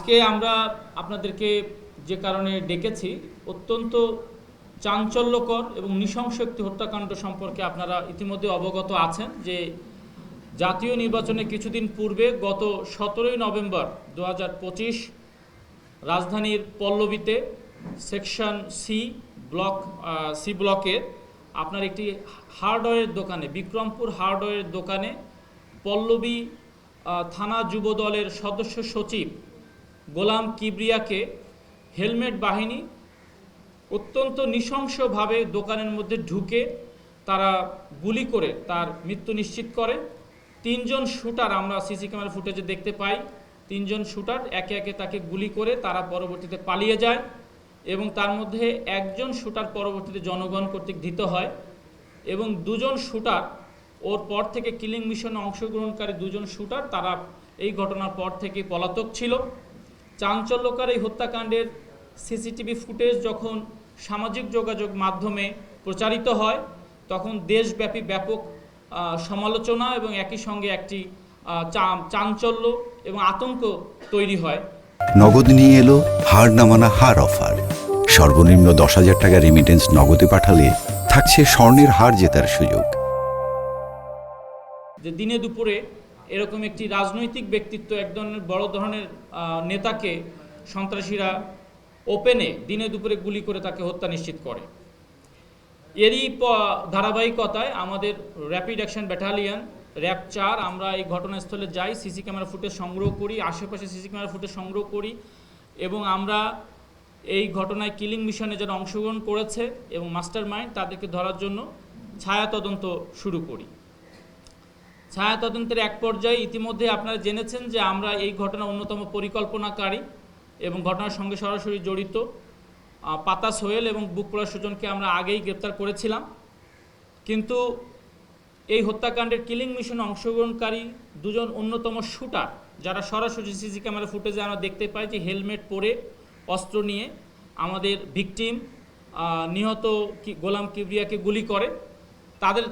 আজকে আমরা আপনাদেরকে যে কারণে ডেকেছি, অত্যন্ত চাঞ্চল্যকর এবং নৃশংস একটি হত্যাকাণ্ড সম্পর্কে আপনারা ইতিমধ্যে অবগত আছেন যে জাতীয় নির্বাচনে কিছুদিন পূর্বে গত 17ই নভেম্বর 2025 রাজধানীর পল্লবীতে সেকশন সি ব্লকে আপনার একটি হার্ডওয়্যারের দোকানে, বিক্রমপুর হার্ডওয়্যারের দোকানে পল্লবী থানা যুবদলের সদস্য সচিব গোলাম কিবরিয়াকে হেলমেট বাহিনী অত্যন্ত নৃশংসভাবে দোকানের মধ্যে ঢুকে তারা গুলি করে তার মৃত্যু নিশ্চিত করে। তিনজন শুটার আমরা সিসি ক্যামেরা ফুটেজে দেখতে পাই, তিনজন শুটার একে একে তাকে গুলি করে তারা পরবর্তীতে পালিয়ে যায় এবং তার মধ্যে একজন শুটার পরবর্তীতে জনগণ কর্তৃক ধৃত হয় এবং দুজন শুটার ওর পর থেকে কিলিং মিশনে অংশগ্রহণকারী দুজন শুটার তারা এই ঘটনার পর থেকে পলাতক ছিল। চাঞ্চল্যকর এই হত্যাকাণ্ডের সিসিটিভি ফুটেজ যখন সামাজিক যোগাযোগ মাধ্যমে প্রচারিত হয় তখন দেশব্যাপী ব্যাপক সমালোচনা এবং একই সঙ্গে একটি চাঞ্চল্য এবং আতঙ্ক তৈরি হয়। নগদ নিয়ে এলো হার নামানা হার অফার। সর্বনিম্ন 10,000 টাকা রেমিটেন্স নগদে পাঠালে থাকছে স্বর্ণের হার জেতার সুযোগ। যে দিনে দুপুরে এরকম একটি রাজনৈতিক ব্যক্তিত্ব, এক ধরনের বড় ধরনের নেতাকে সন্ত্রাসীরা ওপেনে দিনে দুপুরে গুলি করে তাকে হত্যা নিশ্চিত করে। এরই ধারাবাহিকতায় আমাদের র্যাপিড অ্যাকশন ব্যাটালিয়ন র্যাব 4 আমরা এই ঘটনাস্থলে যাই, সিসি ক্যামেরা ফুটেজ সংগ্রহ করি, আশেপাশে সিসি ক্যামেরা ফুটেজ সংগ্রহ করি এবং আমরা এই ঘটনায় কিলিং মিশনে যারা অংশগ্রহণ করেছে এবং মাস্টার মাইন্ড তাদেরকে ধরার জন্য ছায়া তদন্ত শুরু করি। ছায়া তদন্তের এক পর্যায়ে ইতিমধ্যে আপনারা জেনেছেন যে আমরা এই ঘটনার অন্যতম পরিকল্পনাকারী এবং ঘটনার সঙ্গে সরাসরি জড়িত পাতা সোহেল এবং বুকপোড়া সুজনকে আমরা আগেই গ্রেপ্তার করেছিলাম, কিন্তু এই হত্যাকাণ্ডের কিলিং মিশনে অংশগ্রহণকারী দুজন অন্যতম শুটার যারা সরাসরি সিসি ক্যামেরা ফুটেজে আমরা দেখতে পাই যে হেলমেট পরে অস্ত্র নিয়ে আমাদের ভিকটিম নিহত গোলাম কিবরিয়াকে গুলি করে,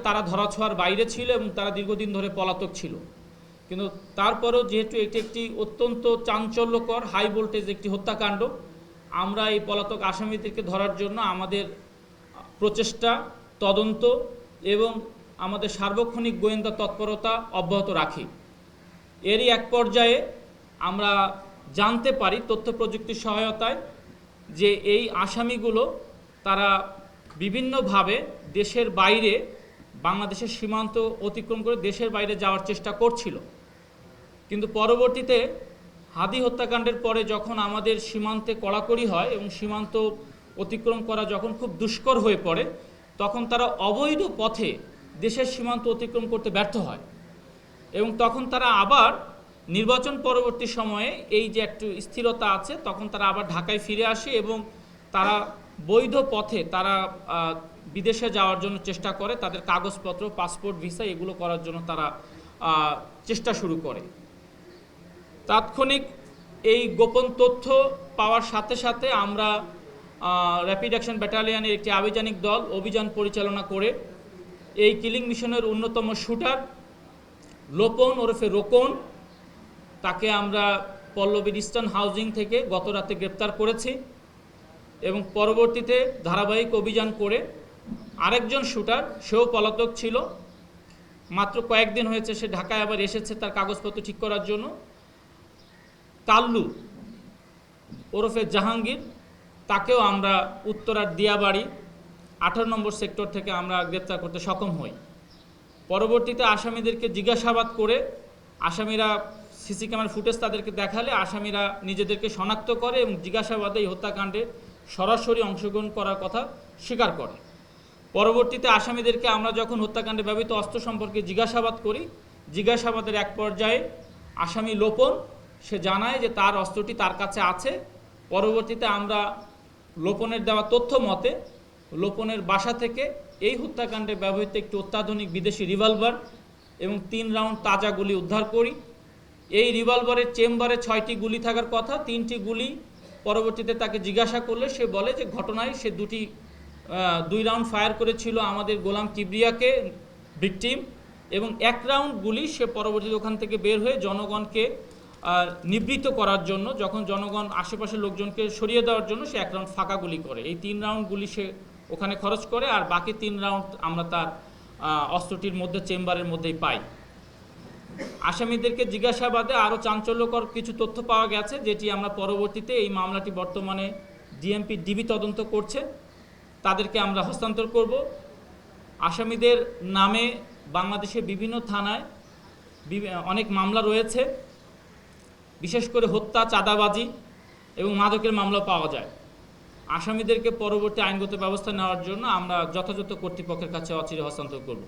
তারা ধরাছোঁয়ার বাইরে ছিল এবং তারা দীর্ঘদিন ধরে পলাতক ছিল। কিন্তু তারপরেও যেহেতু এটি একটি অত্যন্ত চাঞ্চল্যকর হাই ভোল্টেজ একটি হত্যাকাণ্ড, আমরা এই পলাতক আসামিদেরকে ধরার জন্য আমাদের প্রচেষ্টা, তদন্ত এবং আমাদের সার্বক্ষণিক গোয়েন্দা তৎপরতা অব্যাহত রাখি। এরই এক পর্যায়ে আমরা জানতে পারি তথ্য প্রযুক্তির সহায়তায় যে এই আসামিগুলো তারা বিভিন্নভাবে দেশের বাইরে, বাংলাদেশের সীমান্ত অতিক্রম করে দেশের বাইরে যাওয়ার চেষ্টা করছিল, কিন্তু পরবর্তীতে হাদি হত্যাকাণ্ডের পরে যখন আমাদের সীমান্তে কড়াকড়ি হয় এবং সীমান্ত অতিক্রম করা যখন খুব দুষ্কর হয়ে পড়ে তখন তারা অবৈধ পথে দেশের সীমান্ত অতিক্রম করতে ব্যর্থ হয় এবং তখন তারা আবার নির্বাচন পরবর্তী সময়ে এই যে একটু স্থিরতা আছে তখন তারা আবার ঢাকায় ফিরে আসে এবং তারা বৈধ পথে তারা বিদেশে যাওয়ার জন্য চেষ্টা করে, তাদের কাগজপত্র, পাসপোর্ট, ভিসা এগুলো করার জন্য তারা চেষ্টা শুরু করে। তাৎক্ষণিক এই গোপন তথ্য পাওয়ার সাথে সাথে আমরা র্যাপিড অ্যাকশন ব্যাটালিয়নের একটি আভিযানিক দল অভিযান পরিচালনা করে এই কিলিং মিশনের অন্যতম শুটার লোপন ওরফে রোকন, তাকে আমরা পল্লবীর ইস্টার্ন হাউজিং থেকে গত রাতে গ্রেপ্তার করেছি এবং পরবর্তীতে ধারাবাহিক অভিযান করে আরেকজন শুটার, সেও পলাতক ছিল, মাত্র কয়েকদিন হয়েছে সে ঢাকায় আবার এসেছে তার কাগজপত্র ঠিক করার জন্য, কাল্লু ওরফে জাহাঙ্গীর, তাকেও আমরা উত্তরার দিয়াবাড়ি 18 নম্বর সেক্টর থেকে আমরা গ্রেপ্তার করতে সক্ষম হই। পরবর্তীতে আসামিদেরকে জিজ্ঞাসাবাদ করে আসামিরা সিসি ক্যামেরা ফুটেজ তাদেরকে দেখালে আসামিরা নিজেদেরকে শনাক্ত করে এবং জিজ্ঞাসাবাদে এই হত্যাকাণ্ডে সরাসরি অংশগ্রহণ করার কথা স্বীকার করে। পরবর্তীতে আসামিদেরকে আমরা যখন হত্যাকাণ্ডে ব্যবহৃত অস্ত্র সম্পর্কে জিজ্ঞাসাবাদ করি, জিজ্ঞাসাবাদের এক পর্যায়ে আসামি লোপন সে জানায় যে তার অস্ত্রটি তার কাছে আছে। পরবর্তীতে আমরা লোপনের দেওয়া তথ্য মতে লোপনের বাসা থেকে এই হত্যাকাণ্ডে ব্যবহৃত একটি অত্যাধুনিক বিদেশি রিভলভার এবং 3 রাউন্ড তাজা গুলি উদ্ধার করি। এই রিভলভারের চেম্বারে 6টি গুলি থাকার কথা, 3টি গুলি পরবর্তীতে তাকে জিজ্ঞাসা করলে সে বলে যে ঘটনায় সে 2 রাউন্ড ফায়ার করেছিল আমাদের গোলাম কিবরিয়াকে ভিকটিম এবং 1 রাউন্ড গুলি সে পরবর্তীতে ওখান থেকে বের হয়ে জনগণকে নিবৃত্ত করার জন্য, যখন জনগণ আশেপাশের লোকজনকে সরিয়ে দেওয়ার জন্য সে 1 রাউন্ড ফাঁকা গুলি করে। এই 3 রাউন্ড গুলি সে ওখানে খরচ করে, আর বাকি 3 রাউন্ড আমরা তার অস্ত্রটির মধ্যে চেম্বারের মধ্যেই পাই। আসামিদেরকে জিজ্ঞাসাবাদে আরও চাঞ্চল্যকর কিছু তথ্য পাওয়া গেছে, যেটি আমরা পরবর্তীতে, এই মামলাটি বর্তমানে ডিএমপি ডিবি তদন্ত করছে, তাদেরকে আমরা হস্তান্তর করব। আসামিদের নামে বাংলাদেশের বিভিন্ন থানায় অনেক মামলা রয়েছে, বিশেষ করে হত্যা, চাঁদাবাজি এবং মাদকের মামলা পাওয়া যায়। আসামিদেরকে পরবর্তী আইনগত ব্যবস্থা নেওয়ার জন্য আমরা যথাযথ কর্তৃপক্ষের কাছে অচিরে হস্তান্তর করব।